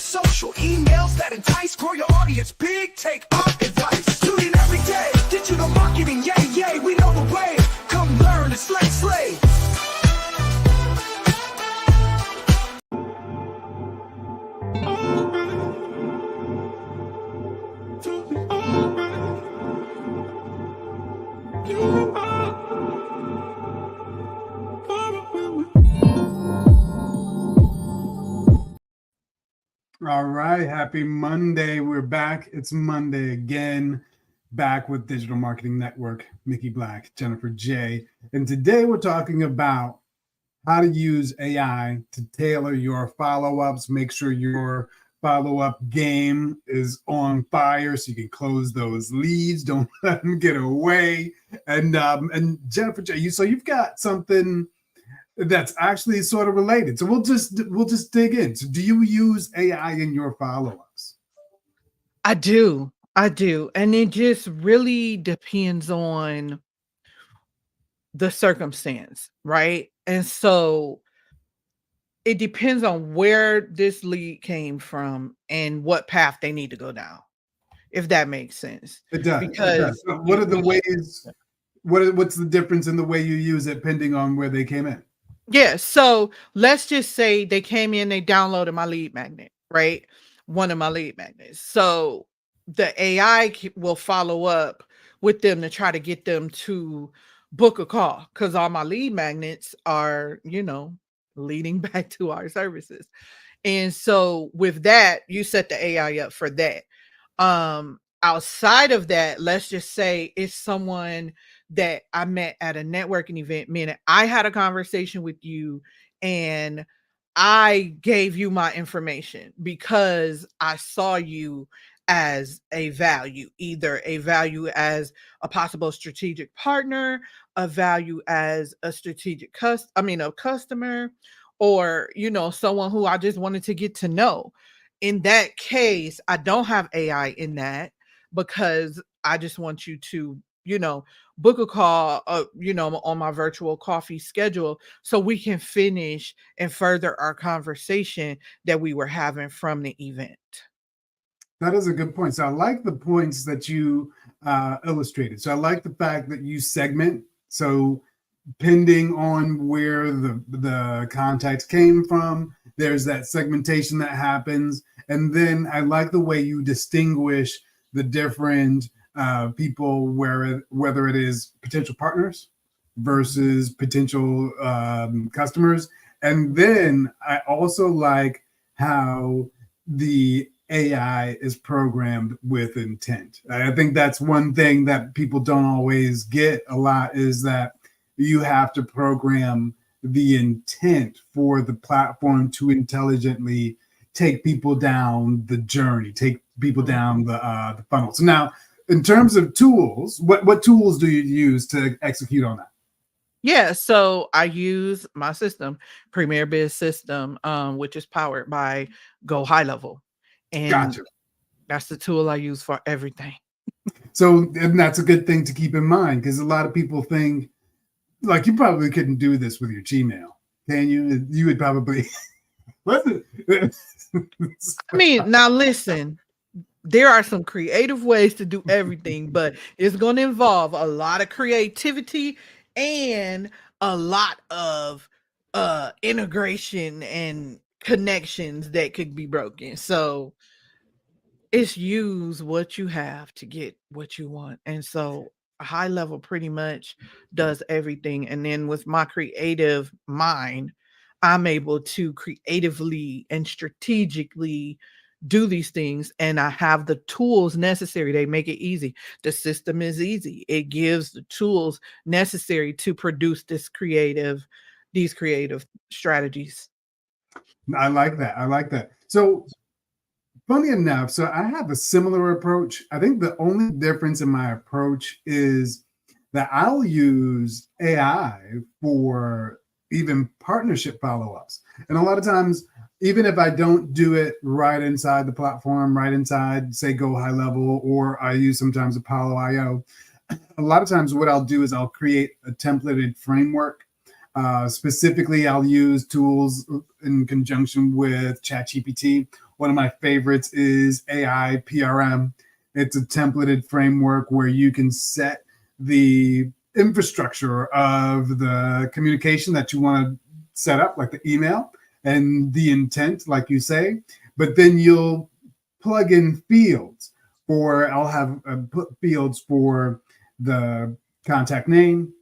social, emails that entice, grow your audience big, take our advice. Tune in every day, digital marketing, yay, yay, we know the way. Come learn and slay. All right, happy Monday. We're back. It's Monday again, back with Digital Marketing Network, Mickey Black, Jenifer J. And today we're talking about how to use AI to tailor your follow-ups, make sure your follow-up game is on fire so you can close those leads, don't let them get away. And Jenifer J, so you've got something that's actually sort of related. So we'll just dig in. So do you use AI in your follow-ups? I do. And it just really depends on the circumstance, right? And so it depends on where this lead came from and what path they need to go down, if that makes sense. It does. Because So what are the ways, what's the difference in the way you use it depending on where they came in? yeah, so let's just say they came in, they downloaded my lead magnet, right? One of my lead magnets. So the AI will follow up with them to try to get them to book a call, because all my lead magnets are, leading back to our services. And so with that, you set the AI up for that. Outside of that, let's just say it's someone that I met at a networking event, meaning I had a conversation with you and I gave you my information because I saw you as a value, either a value as a possible strategic partner, a value as a strategic a customer, or someone who I just wanted to get to know. In that case, I don't have AI in that, because I just want you to, book a call, on my virtual coffee schedule so we can finish and further our conversation that we were having from the event. That is a good point. So I like the points that you illustrated. So I like the fact that you segment. So depending on where the contact came from, there's that segmentation that happens. And then I like the way you distinguish the different people, whether it is potential partners versus potential customers. And then I also like how the AI is programmed with intent. I think that's one thing that people don't always get a lot, is that you have to program the intent for the platform to intelligently take people down the journey, take people down the funnel. So now, in terms of tools, what tools do you use to execute on that? Yeah, so I use my system, Premier Biz System, which is powered by Go High Level. And Gotcha. that's the tool I use for everything. So, and that's a good thing to keep in mind, because a lot of people think, like, you probably couldn't do this with your Gmail, can you? You would probably. Now listen, there are some creative ways to do everything, but it's going to involve a lot of creativity and a lot of integration and connections that could be broken. So it's use what you have to get what you want. And so a High Level pretty much does everything. And then with my creative mind, I'm able to creatively and strategically do these things, and I have the tools necessary. They make it easy. The system is easy. It gives the tools necessary to produce these creative strategies. I like that. So, funny enough, so I have a similar approach. I think the only difference in my approach is that I'll use AI for even partnership follow-ups. And a lot of times, even if I don't do it right inside the platform, right inside, say, Go High Level, or I use sometimes Apollo IO, a lot of times what I'll do is I'll create a templated framework. Specifically, I'll use tools in conjunction with ChatGPT One of my favorites is AI PRM. It's a templated framework where you can set the infrastructure of the communication that you want to set up, like the email and the intent, like you say, but then you'll plug in fields for, I'll have put fields for the contact name,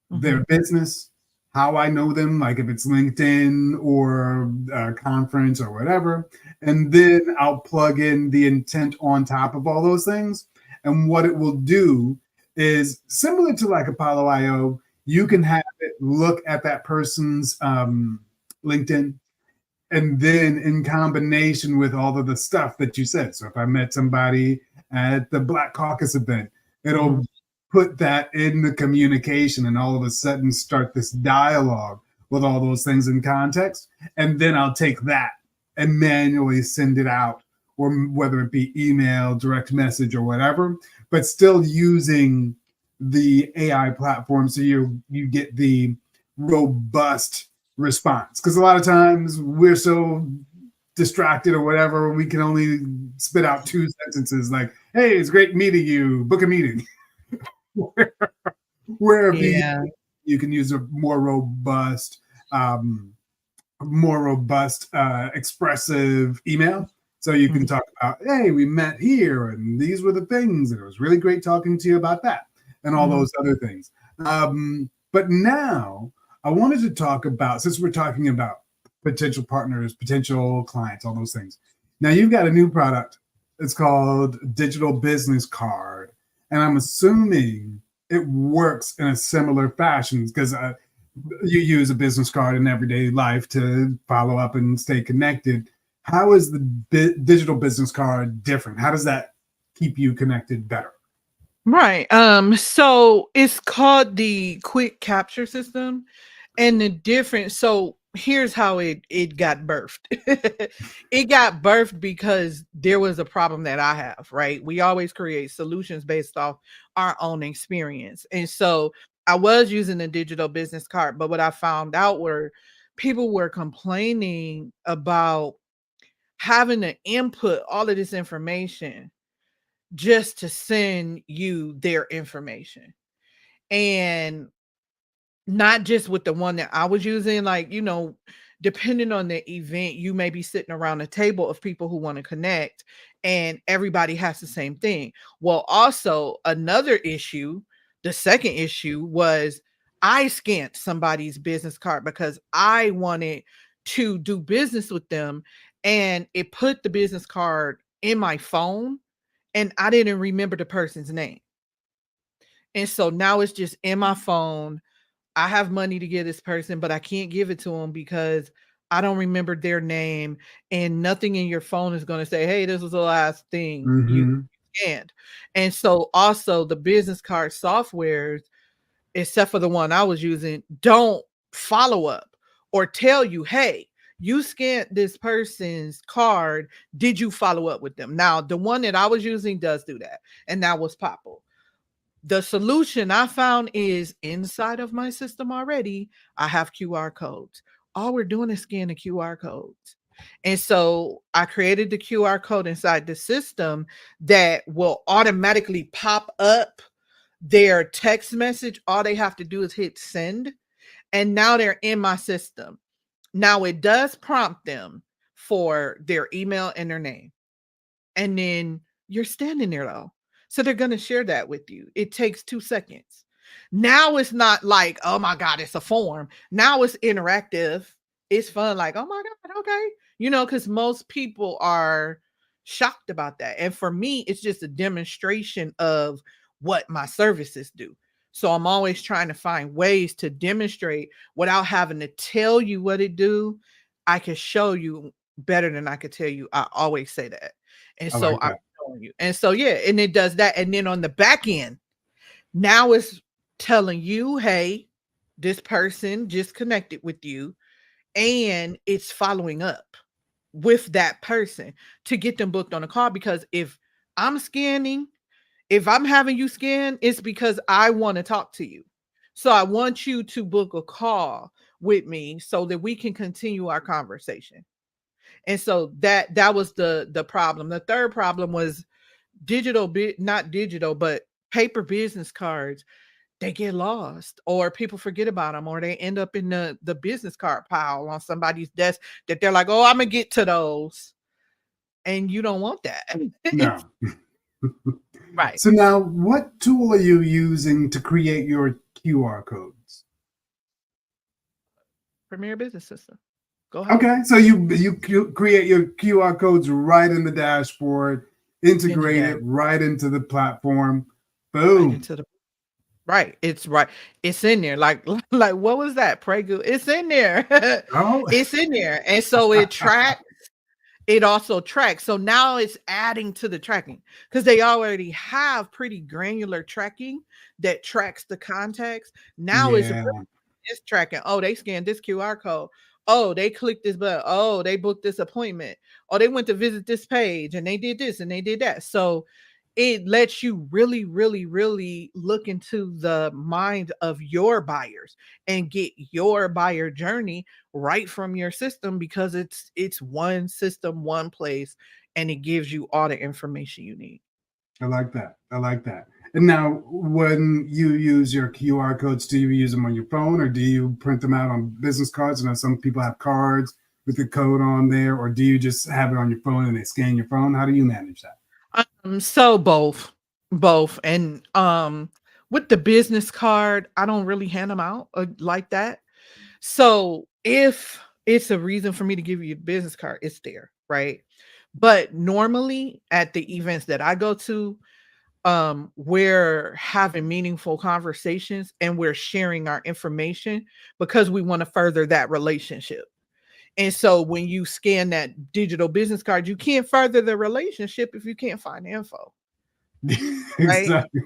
their business, how I know them, like if it's LinkedIn or a conference or whatever. And then I'll plug in the intent on top of all those things. And what it will do is similar to like Apollo IO, you can have it look at that person's LinkedIn, and then in combination with all of the stuff that you said. So if I met somebody at the Black Caucus event, it'll put that in the communication and all of a sudden start this dialogue with all those things in context. And then I'll take that and manually send it out, or whether it be email, direct message, or whatever, but still using the AI platform so you get the robust response. Because a lot of times we're so distracted or whatever, we can only spit out 2 sentences like, hey, it's great meeting you, book a meeting. where you can use a more robust expressive email. So you can talk about, hey, we met here and these were the things, and it was really great talking to you about that and all those other things. But now I wanted to talk about, since we're talking about potential partners, potential clients, all those things. Now you've got a new product. It's called Digital Business Card. And I'm assuming it works in a similar fashion because you use a business card in everyday life to follow up and stay connected. How is the digital business card different? How does that keep you connected better? Right. So it's called the quick capture system. And the difference, so here's how it got birthed. It got birthed because there was a problem that I have, right? We always create solutions based off our own experience. And so I was using a digital business card, but what I found out were people were complaining about having to input all of this information just to send you their information. And not just with the one that I was using, like, depending on the event, you may be sitting around a table of people who want to connect and everybody has the same thing. Well, also another issue, the second issue was I scanned somebody's business card because I wanted to do business with them, and it put the business card in my phone and I didn't remember the person's name. And so now it's just in my phone. I have money to give this person, but I can't give it to them because I don't remember their name, and nothing in your phone is going to say, hey, this was the last thing you scanned. And so also the business card softwares, except for the one I was using, don't follow up or tell you, hey, you scanned this person's card. Did you follow up with them? Now, the one that I was using does do that, and that was Popple. The solution I found is inside of my system already. I have QR codes. All we're doing is scan the QR codes. And so I created the QR code inside the system that will automatically pop up their text message. All they have to do is hit send. And now they're in my system. Now it does prompt them for their email and their name. And then you're standing there though. So they're going to share that with you. It takes 2 seconds. Now it's not like, oh my God, it's a form. Now it's interactive. It's fun. Like, oh my God, okay. Because most people are shocked about that. And for me, it's just a demonstration of what my services do. So I'm always trying to find ways to demonstrate without having to tell you what it do. I can show you better than I could tell you. I always say that. And I so like I'm that. showing you. And so, yeah, and it does that. And then on the back end, now it's telling you, hey, this person just connected with you, and it's following up with that person to get them booked on a call. Because if I'm scanning, if I'm having you scan, it's because I want to talk to you. So I want you to book a call with me so that we can continue our conversation. And so that was the problem. The third problem was not digital, but paper business cards. They get lost, or people forget about them, or they end up in the business card pile on somebody's desk that they're like, oh, I'm gonna get to those. And you don't want that. No. Right. So now, what tool are you using to create your QR codes? Premier Business System. Go ahead. Okay, so you create your QR codes right in the dashboard, integrate it right into the platform. Boom. Right. It's right. It's in there. Like what was that? Prego. It's in there. Oh. It's in there. And so it tracks. It also tracks. So now it's adding to the tracking because they already have pretty granular tracking that tracks the context. Now it's tracking. Oh, they scanned this QR code. Oh, they clicked this button. Oh, they booked this appointment. Oh, they went to visit this page and they did this and they did that. So it lets you really, really, really look into the mind of your buyers and get your buyer journey right from your system, because it's one system, one place, and it gives you all the information you need. I like that. I like that. And now, when you use your QR codes, do you use them on your phone, or do you print them out on business cards? I know some people have cards with the code on there, or do you just have it on your phone and they scan your phone? How do you manage that? So both. And with the business card, I don't really hand them out like that. So if it's a reason for me to give you a business card, it's there, right? But normally at the events that I go to, we're having meaningful conversations and we're sharing our information because we want to further that relationship. And so when you scan that digital business card, you can't further the relationship if you can't find the info. Right? Exactly.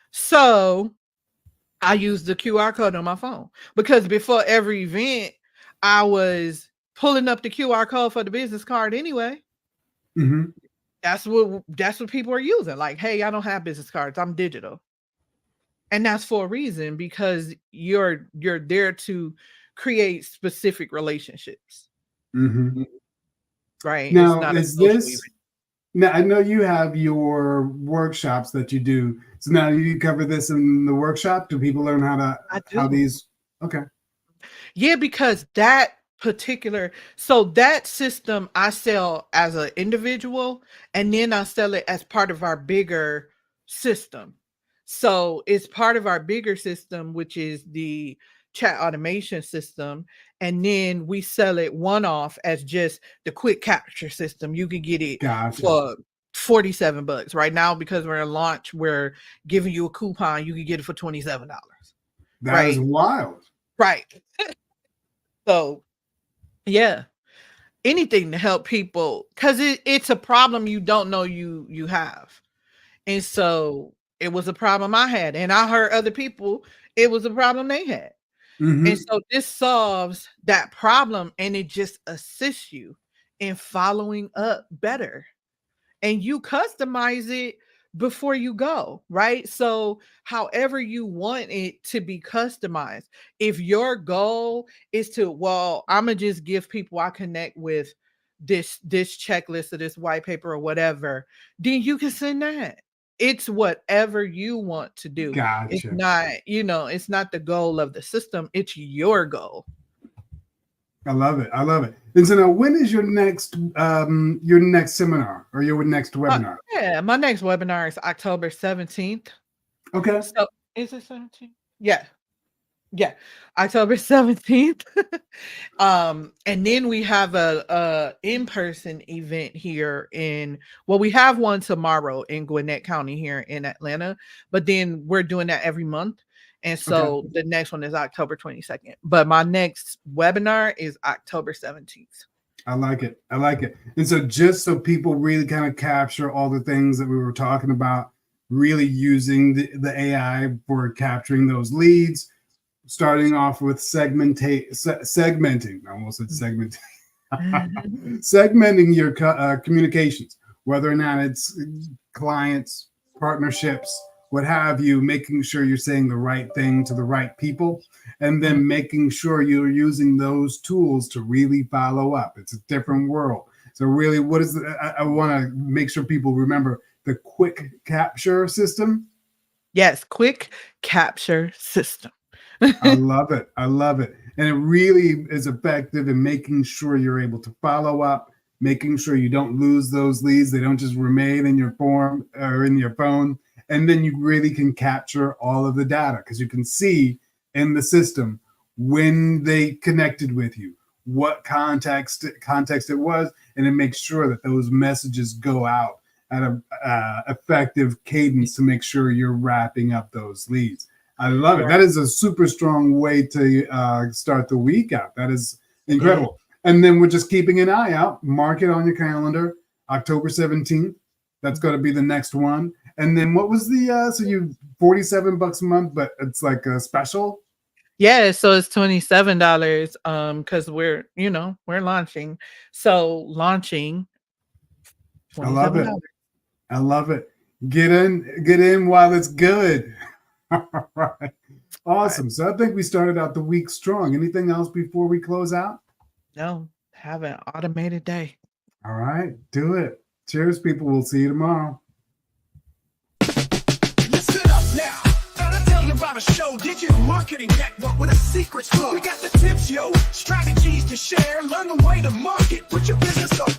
So I use the QR code on my phone, because before every event, I was pulling up the QR code for the business card anyway. Mm-hmm. That's what people are using. Like, hey, I don't have business cards. I'm digital. And that's for a reason, because you're there to create specific relationships. Mm-hmm. Right. Now, it's not is this now? I know you have your workshops that you do. So now you cover this in the workshop. Do people learn how these? Okay. Yeah, because that that system I sell as an individual, and then I sell it as part of our bigger system. So it's part of our bigger system, which is the chat automation system. And then we sell it one off as just the quick capture system. You can get it for $47 right now, because we're in launch. We're giving you a coupon. You can get it for $27. That is wild. Right. So yeah, anything to help people, because it's a problem you don't know you have. And so it was a problem I had, and I heard other people, it was a problem they had. Mm-hmm. And so this solves that problem, and it just assists you in following up better. And you customize it before you go, right? So however you want it to be customized. If your goal is to, well, I'm gonna just give people I connect with this checklist or this white paper or whatever, then you can send that. It's whatever you want to do. Gotcha. It's not, it's not the goal of the system, it's your goal. I love it. I love it. And so now, when is your next seminar or your next webinar? Yeah, my next webinar is October 17th. Okay. So is it 17th? Yeah. Yeah. October 17th. And then we have a in-person event here we have one tomorrow in Gwinnett County here in Atlanta, but then we're doing that every month. And so the next one is October 22nd. But my next webinar is October 17th. I like it. I like it. And so just so people really kind of capture all the things that we were talking about, really using the AI for capturing those leads, starting off with segmenting. I almost said segmenting. Segmenting your communications, whether or not it's clients, partnerships, what have you, making sure you're saying the right thing to the right people, and then making sure you're using those tools to really follow up. It's a different world. So really, what is I want to make sure people remember the quick capture system. Yes, quick capture system. I love it. I love it. And it really is effective in making sure you're able to follow up, making sure you don't lose those leads. They don't just remain in your form or in your phone. And then you really can capture all of the data because you can see in the system when they connected with you, what context it was, and it makes sure that those messages go out at an effective cadence to make sure you're wrapping up those leads. I love it. That is a super strong way to start the week out. That is incredible. And then we're just keeping an eye out. Mark it on your calendar. October 17th. That's going to be the next one. And then what was the so you $47 a month, but it's like a special? Yeah, so it's $27 because we're launching. So launching I love it. $27. I love it. Get in while it's good. All right. Awesome. So I think we started out the week strong. Anything else before we close out? No, have an automated day. All right. Do it. Cheers, people. We'll see you tomorrow. Listen up now. Gotta tell you about a show, Digital Marketing Network with a secret club. We got the tips, yo, strategies to share, learn the way to market, put your business up.